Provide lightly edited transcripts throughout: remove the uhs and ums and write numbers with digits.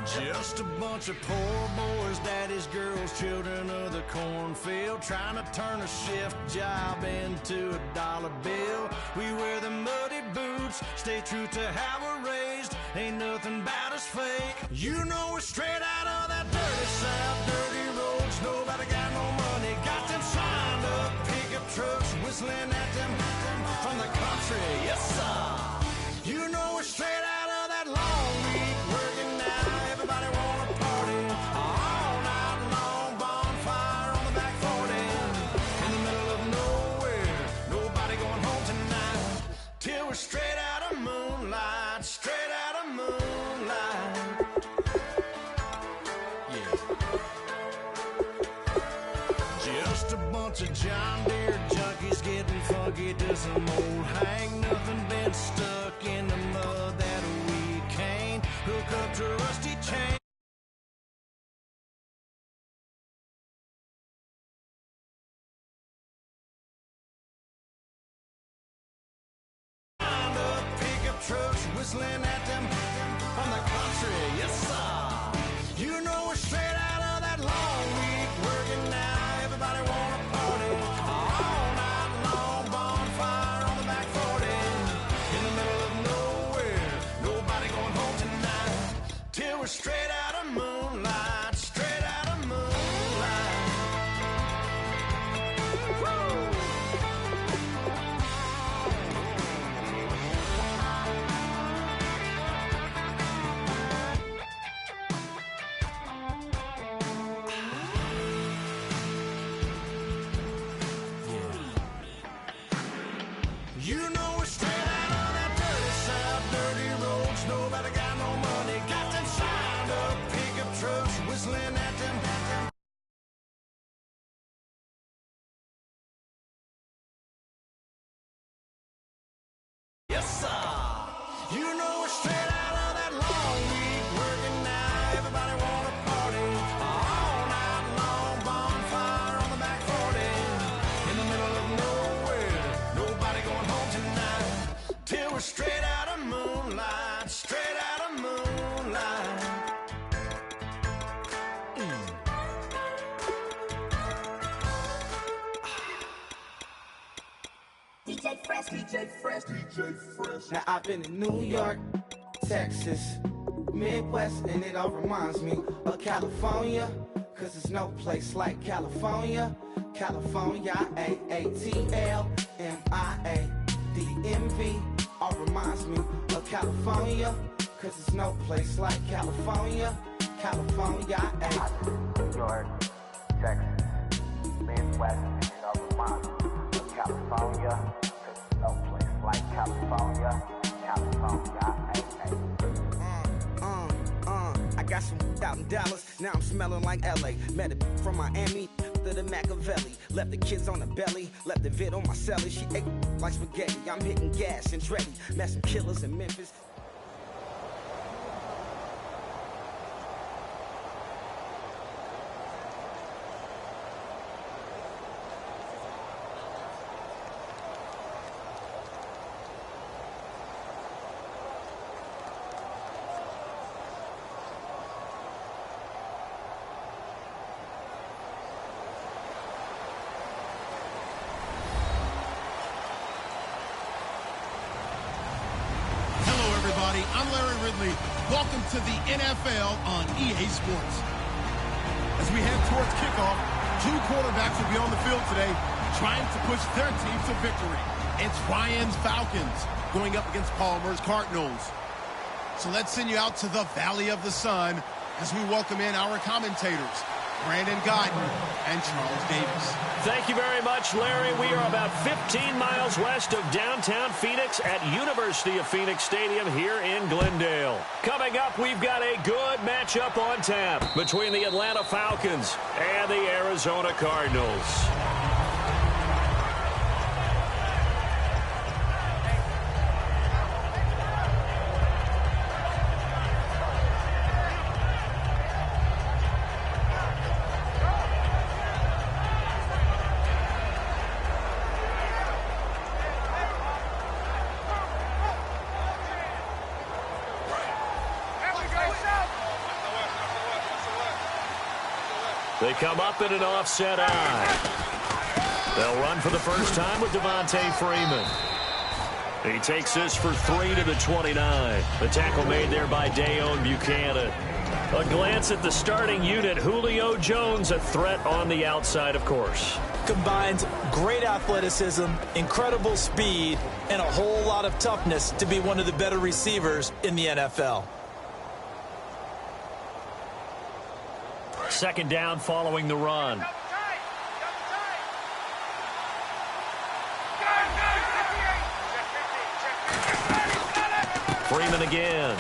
Just a bunch of poor boys, daddy's girls, children of the cornfield, trying to turn a shift job into a dollar bill. We wear the muddy boots, stay true to how we're raised. Ain't nothing about us fake. You know we're straight out of that dirty south, dirty roads. Nobody got no money, got them signed up pickup trucks, whistling at them from the country. Yes, sir. You know we're straight out of that long week working now. Everybody wanna party all night long, bonfire on the back 40 in the middle of nowhere. Nobody going home tonight till we're straight out of moonlight, straight out of moonlight. Yeah. Just a bunch of John Deere junkies getting funky to some old hang. Nothing been stuck in the mud that we can't hook up to rusty chain. Pickup trucks whistling at them from the country. Yes, sir. You know we're straight out of that long week working now. Everybody wanna party all night long, bonfire on the back 40 in the middle of nowhere. Nobody going home tonight till we're straight out of moonlight, straight out of moonlight. Woo! You know we're straight out of that dirty south, dirty roads. Nobody got no money, got them signed up pickup trucks, whistling at them. Yes, sir. You know we're straight out of that long week working now. Everybody wanna party all night long, bonfire on the back 40 in the middle of nowhere. Nobody going home tonight till we're straight out of moonlight, straight out of moonlight. DJ Fresh, DJ Fresh, DJ Fresh. Now I've been in New York, Texas, Midwest, and it all reminds me of California, cause there's no place like California. California, AATLMIA, DMV, all reminds me of California, cause there's no place like California. California, New York, Texas, Midwest, and it all reminds me of California, cause there's no place like California. California, I got some out in Dallas, now I'm smelling like LA. Met it from Miami to the Machiavelli. Left the kids on the belly, left the vid on my celly. She ate like spaghetti, I'm hitting gas and Dreddy. Met some killers in Memphis. I'm Larry Ridley. Welcome to the NFL on EA Sports. As we head towards kickoff, two quarterbacks will be on the field today trying to push their team to victory. It's Ryan's Falcons going up against Palmer's Cardinals. So let's send you out to the Valley of the Sun as we welcome in our commentators, Brandon Guyton and Charles Davis. Thank you very much, Larry. We are about 15 miles west of downtown Phoenix at University of Phoenix Stadium here in Glendale. Coming up, we've got a good matchup on tap between the Atlanta Falcons and the Arizona Cardinals. They come up in an offset eye. They'll run for the first time with Devontae Freeman. He takes this for 3 to the 29. The tackle made there by Dayon Buchanan. A glance at the starting unit. Julio Jones, a threat on the outside, of course. Combines great athleticism, incredible speed, and a whole lot of toughness to be one of the better receivers in the NFL. Second down following the run. Freeman again.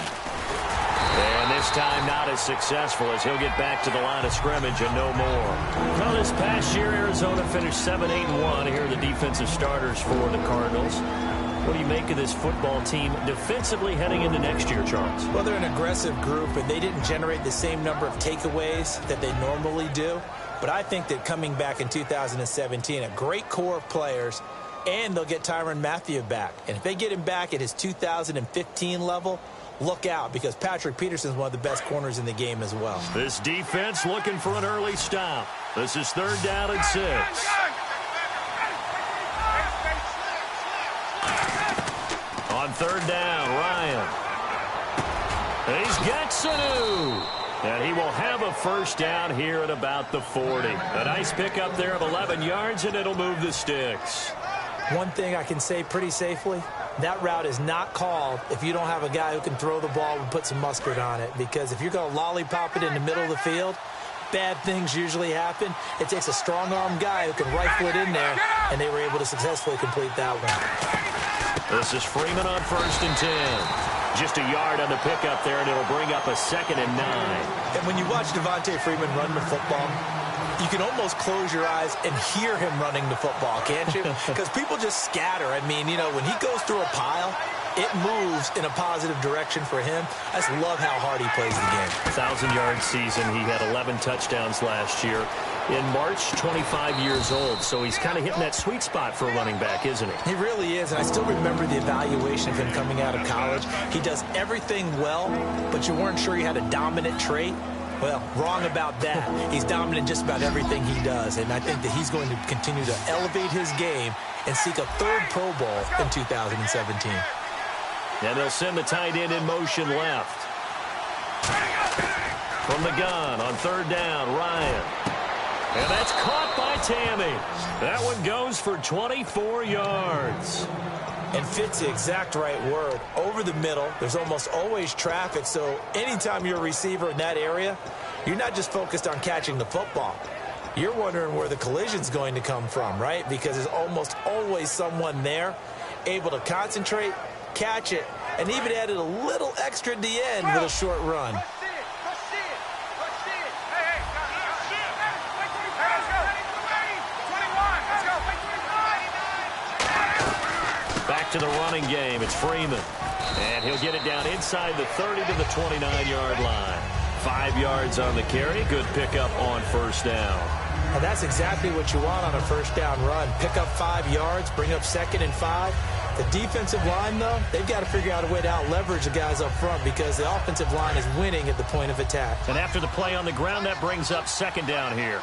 And this time not as successful as he'll get back to the line of scrimmage and no more. Well, this past year, Arizona finished 7-8-1. Here are the defensive starters for the Cardinals. What do you make of this football team defensively heading into next year, Charles? Well, they're an aggressive group, and they didn't generate the same number of takeaways that they normally do. But I think that coming back in 2017, a great core of players, and they'll get Tyrann Mathieu back. And if they get him back at his 2015 level, look out, because Patrick Peterson's one of the best corners in the game as well. This defense looking for an early stop. This is 3rd down and 6. On 3rd down, Ryan. He's got Sanu. And he will have a first down here at about the 40. A nice pickup there of 11 yards, and it'll move the sticks. One thing I can say pretty safely, that route is not called if you don't have a guy who can throw the ball and put some mustard on it. Because if you're going to lollipop it in the middle of the field, bad things usually happen. It takes a strong-arm guy who can rifle it in there, and they were able to successfully complete that one. This is Freeman on 1st and 10. Just a yard on the pickup there, and it'll bring up a 2nd and 9. And when you watch Devontae Freeman run the football, you can almost close your eyes and hear him running the football, can't you? Because people just scatter. I mean, you know, when he goes through a pile, it moves in a positive direction for him. I just love how hard he plays the game. 1,000-yard season. He had 11 touchdowns last year. In March, 25 years old. So he's kind of hitting that sweet spot for a running back, isn't he? He really is. And I still remember the evaluation of him coming out of college. He does everything well, but you weren't sure he had a dominant trait. Well, wrong about that. He's dominant just about everything he does, and I think that he's going to continue to elevate his game and seek a 3rd Pro Bowl in 2017. And they'll send the tight end in motion left. From the gun on 3rd down, Ryan. And that's caught by Tammy. That one goes for 24 yards. And fits the exact right word. Over the middle, there's almost always traffic, so anytime you're a receiver in that area, you're not just focused on catching the football. You're wondering where the collision's going to come from, right? Because there's almost always someone there able to concentrate, catch it, and even added a little extra at the end with a short run. Back to the running game. It's Freeman. And he'll get it down inside the 30 to the 29-yard line. 5 yards on the carry. Good pickup on 1st down. And that's exactly what you want on a 1st down run. Pick up 5 yards, bring up 2nd and 5. The defensive line, though, they've got to figure out a way to out-leverage the guys up front because the offensive line is winning at the point of attack. And after the play on the ground, that brings up 2nd down here.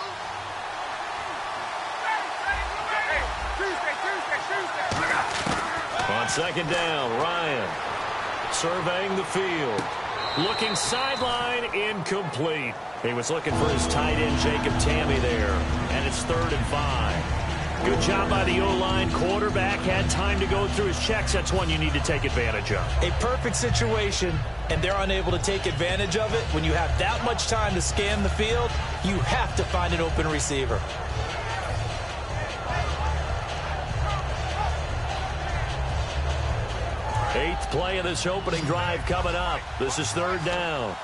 On 2nd down, Ryan surveying the field. Looking sideline, incomplete. He was looking for his tight end, Jacob Tammy, there. And it's 3rd and 5. Good job by the O-line. Quarterback had time to go through his checks. That's one you need to take advantage of. A perfect situation, and they're unable to take advantage of it. When you have that much time to scan the field, you have to find an open receiver. Eighth play of this opening drive coming up. This is 3rd down.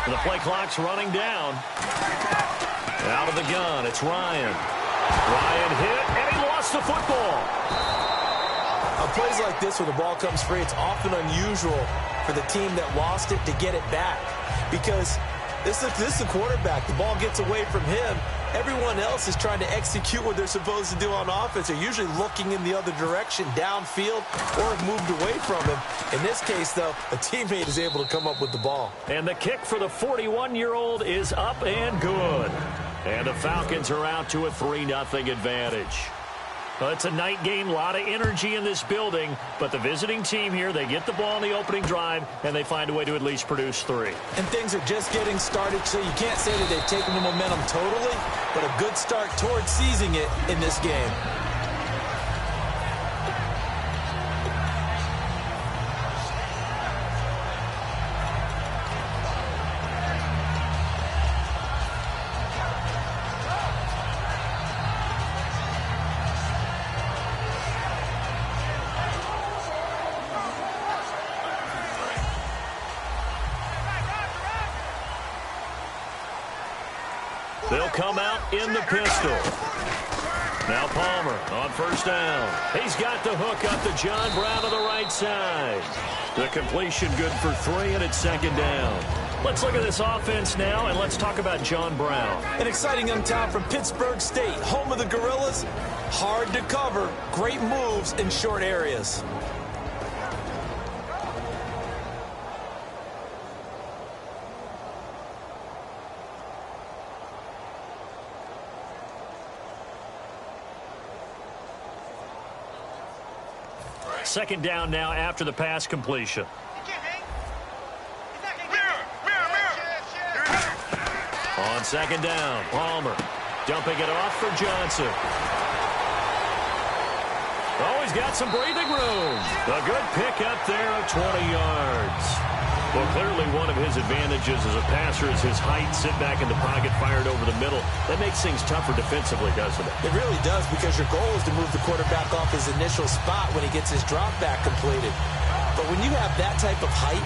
The play clock's running down. Out of the gun, it's Ryan. Ryan hit, and he lost the football. On plays like this where the ball comes free, it's often unusual for the team that lost it to get it back. Because this is the quarterback. The ball gets away from him, everyone else is trying to execute what they're supposed to do on offense. They're usually looking in the other direction, downfield, or have moved away from him. In this case, though, a teammate is able to come up with the ball. And the kick for the 41-year-old is up and good. And the Falcons are out to a 3-0 advantage. Well, it's a night game, a lot of energy in this building, but the visiting team here, they get the ball in the opening drive, and they find a way to at least produce 3. And things are just getting started, so you can't say that they've taken the momentum totally, but a good start towards seizing it in this game. They'll come out in the pistol. Now Palmer on first down. He's got the hook up to John Brown to the right side. The completion good for 3, and it's second down. Let's look at this offense now, and let's talk about John Brown. An exciting young talent from Pittsburgh State, home of the Gorillas. Hard to cover, great moves in short areas. Second down now after the pass completion. On second down, Palmer dumping it off for Johnson. Oh, he's got some breathing room. A good pick up there of 20 yards. Well, clearly one of his advantages as a passer is his height. Sit back in the pocket, fired over the middle. That makes things tougher defensively, doesn't it? It really does, because your goal is to move the quarterback off his initial spot when he gets his drop back completed. But when you have that type of height,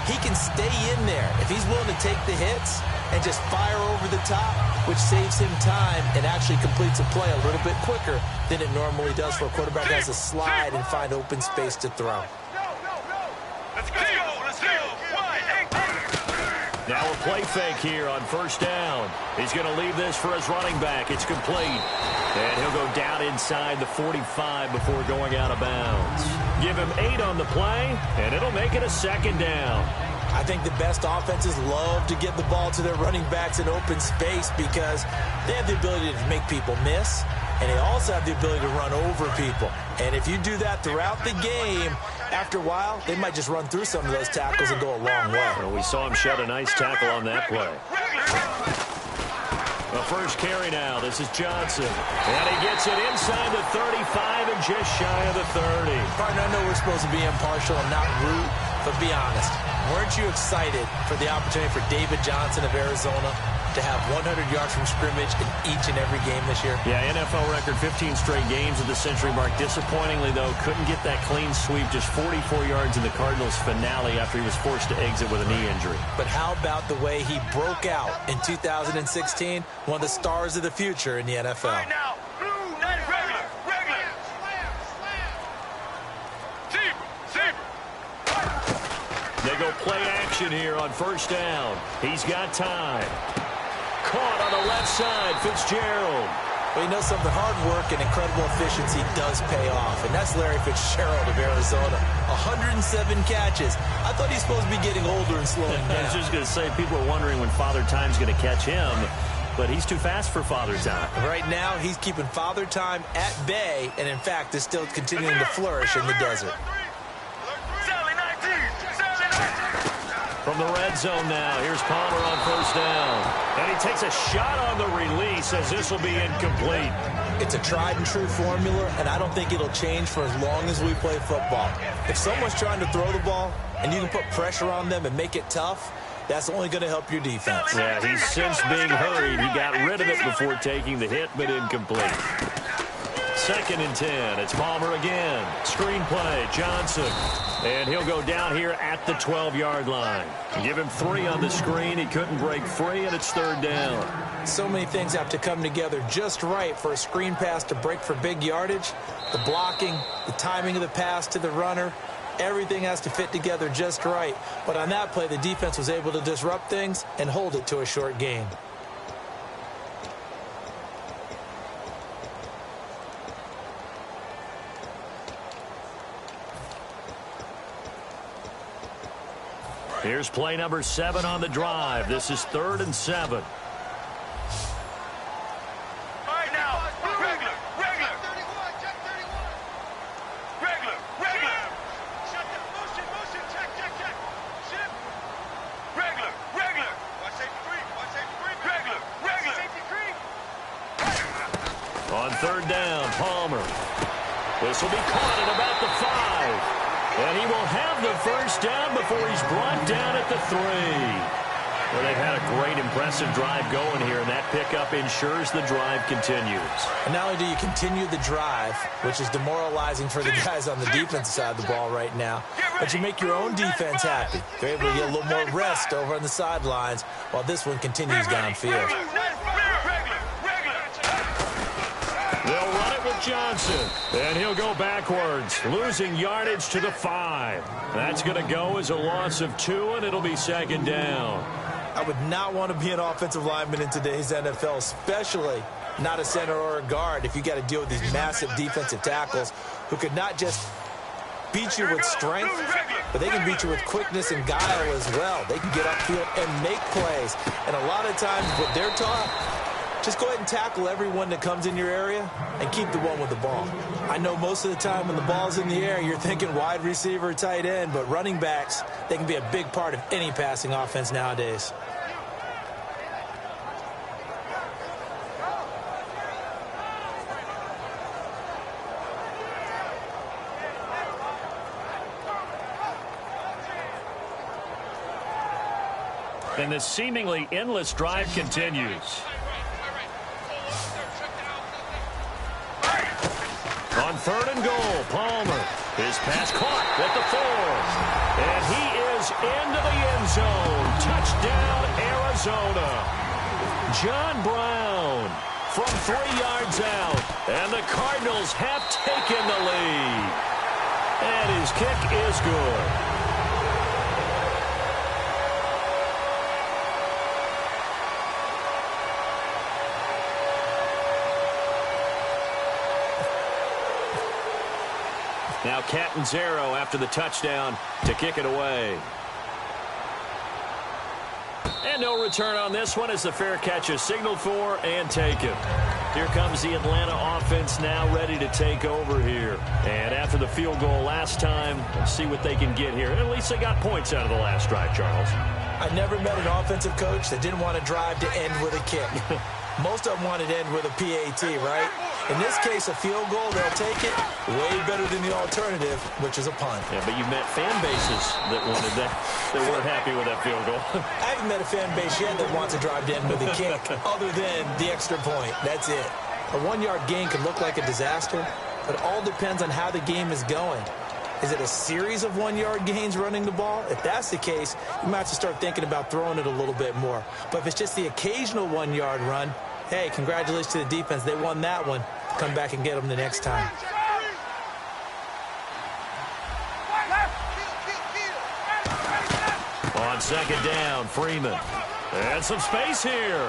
he can stay in there if he's willing to take the hits and just fire over the top, which saves him time and actually completes a play a little bit quicker than it normally does for a quarterback that has to slide and find open space to throw. Now a play fake here on first down. He's going to leave this for his running back. It's complete. And he'll go down inside the 45 before going out of bounds. Give him 8 on the play, and it'll make it a second down. I think the best offenses love to get the ball to their running backs in open space because they have the ability to make people miss, and they also have the ability to run over people. And if you do that throughout the game, after a while, they might just run through some of those tackles and go a long way. Well, we saw him shed a nice tackle on that play. The first carry now. This is Johnson. And he gets it inside the 35 and just shy of the 30. Partner, I know we're supposed to be impartial and not root, but be honest. Weren't you excited for the opportunity for David Johnson of Arizona to have 100 yards from scrimmage in each and every game this year? Yeah, NFL record 15 straight games at the century mark. Disappointingly, though, couldn't get that clean sweep, just 44 yards in the Cardinals' finale after he was forced to exit with a knee injury. But how about the way he broke out in 2016? One of the stars of the future in the NFL. Right now, blue, not regular. They go play action here on first down. He's got time. Caught on the left side, Fitzgerald. Well, you know something, hard work and incredible efficiency does pay off, and that's Larry Fitzgerald of Arizona. 107 catches. I thought he's supposed to be getting older and slowing down. I was just going to say, people are wondering when Father Time's going to catch him, but he's too fast for Father Time. Right now, he's keeping Father Time at bay, and in fact, is still continuing to flourish in the desert. From the red zone now, here's Palmer on first down. And he takes a shot on the release as this will be incomplete. It's a tried and true formula, and I don't think it'll change for as long as we play football. If someone's trying to throw the ball and you can put pressure on them and make it tough, that's only going to help your defense. Yeah, he's since being hurried. He got rid of it before taking the hit, but incomplete. Second and 10. It's Palmer again. Screen play, Johnson. And he'll go down here at the 12-yard line. Give him 3 on the screen. He couldn't break free, and it's third down. So many things have to come together just right for a screen pass to break for big yardage. The blocking, the timing of the pass to the runner, everything has to fit together just right. But on that play, the defense was able to disrupt things and hold it to a short gain. Here's play number 7 on the drive. This is 3rd and 7. On 3rd down, Palmer. This will be caught at about the 5. And he will have the first down before he's brought down at the 3. Well, they've had a great, impressive drive going here, and that pickup ensures the drive continues. And not only do you continue the drive, which is demoralizing for the guys on the defensive side of the ball right now, but you make your own defense happy. They're able to get a little more rest over on the sidelines while this one continues downfield. They'll run it with Johnson, and he'll go backwards, losing yardage to the 5. That's going to go as a loss of 2, and it'll be 2nd down. I would not want to be an offensive lineman in today's NFL, especially not a center or a guard, if you got to deal with these massive defensive tackles who could not just beat you with strength, but they can beat you with quickness and guile as well. They can get upfield and make plays. And a lot of times what they're taught, just go ahead and tackle everyone that comes in your area and keep the one with the ball. I know most of the time when the ball's in the air, you're thinking wide receiver, tight end, but running backs, they can be a big part of any passing offense nowadays. And this seemingly endless drive continues. On 3rd and goal, Palmer. His pass caught at the 4. And he is into the end zone. Touchdown, Arizona. John Brown from 3 yards out. And the Cardinals have taken the lead. And his kick is good. Now Catanzaro after the touchdown to kick it away. And no return on this one as the fair catch is signaled for and taken. Here comes the Atlanta offense now ready to take over here. And after the field goal last time, let's see what they can get here. And at least they got points out of the last drive, Charles. I never met an offensive coach that didn't want to drive to end with a kick. Most of them wanted to end with a PAT, right? In this case, a field goal, they'll take it way better than the alternative, which is a punt. Yeah, but you've met fan bases that wanted that. They weren't happy with that field goal. I haven't met a fan base yet that wants to drive to end with a kick other than the extra point. That's it. A 1-yard gain could look like a disaster, but it all depends on how the game is going. Is it a series of 1-yard gains running the ball? If that's the case, you might have to start thinking about throwing it a little bit more. But if it's just the occasional 1-yard run, hey, congratulations to the defense. They won that one. Come back and get them the next time. On 2nd down, Freeman. And some space here.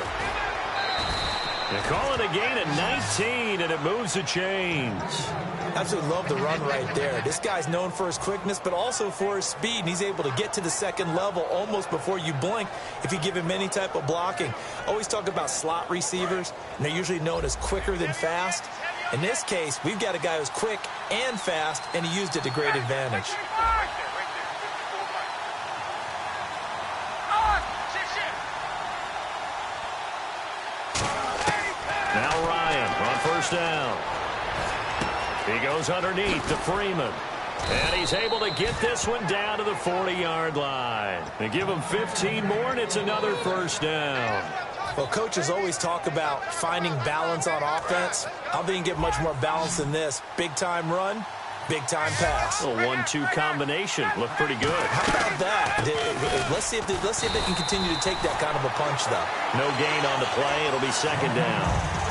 They call it a gain of 19, and it moves the chains. Absolutely love the run right there. This guy's known for his quickness, but also for his speed. And he's able to get to the second level almost before you blink if you give him any type of blocking. Always talk about slot receivers, and they're usually known as quicker than fast. In this case, we've got a guy who's quick and fast, and he used it to great advantage. Now Ryan on 1st down. He goes underneath to Freeman. And he's able to get this one down to the 40-yard line. They give him 15 more, and it's another 1st down. Well, coaches always talk about finding balance on offense. I think you can get much more balance than this. Big-time run, big-time pass. A 1-2 combination. Looked pretty good. How about that? Let's see if they can continue to take that kind of a punch, though. No gain on the play. It'll be 2nd down.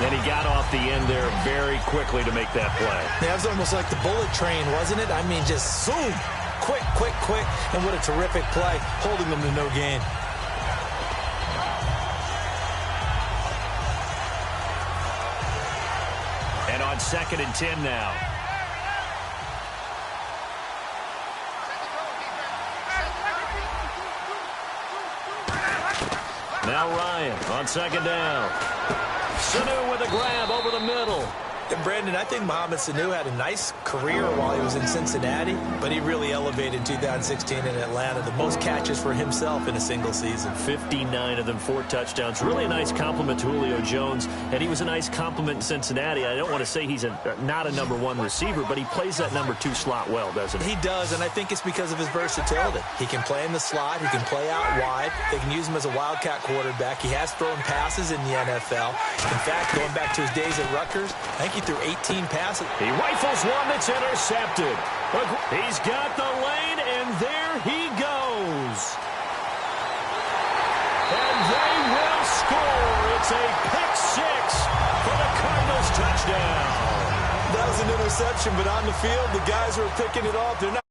Then he got off the end there very quickly to make that play. Yeah, it was almost like the bullet train, wasn't it? I mean, just zoom. Quick, quick, quick. And what a terrific play, holding them to no gain. And on 2nd and 10 now. Now Ryan on second down. Sanu with a grab over the middle. And Brandon, I think Mohamed Sanu had a nice career while he was in Cincinnati, but he really elevated in 2016 in Atlanta. The most catches for himself in a single season. 59 of them, 4 touchdowns. Really a nice compliment to Julio Jones, and he was a nice compliment in Cincinnati. I don't want to say he's not a number 1 receiver, but he plays that number 2 slot well, doesn't he? He does, and I think it's because of his versatility. He can play in the slot. He can play out wide. They can use him as a wildcat quarterback. He has thrown passes in the NFL. In fact, going back to his days at Rutgers, I think he threw 18 passes. He rifles one that's intercepted. He's got the lane, and there he goes. And they will score. It's a pick 6 for the Cardinals touchdown. That was an interception, but on the field, the guys who are picking it off, they're not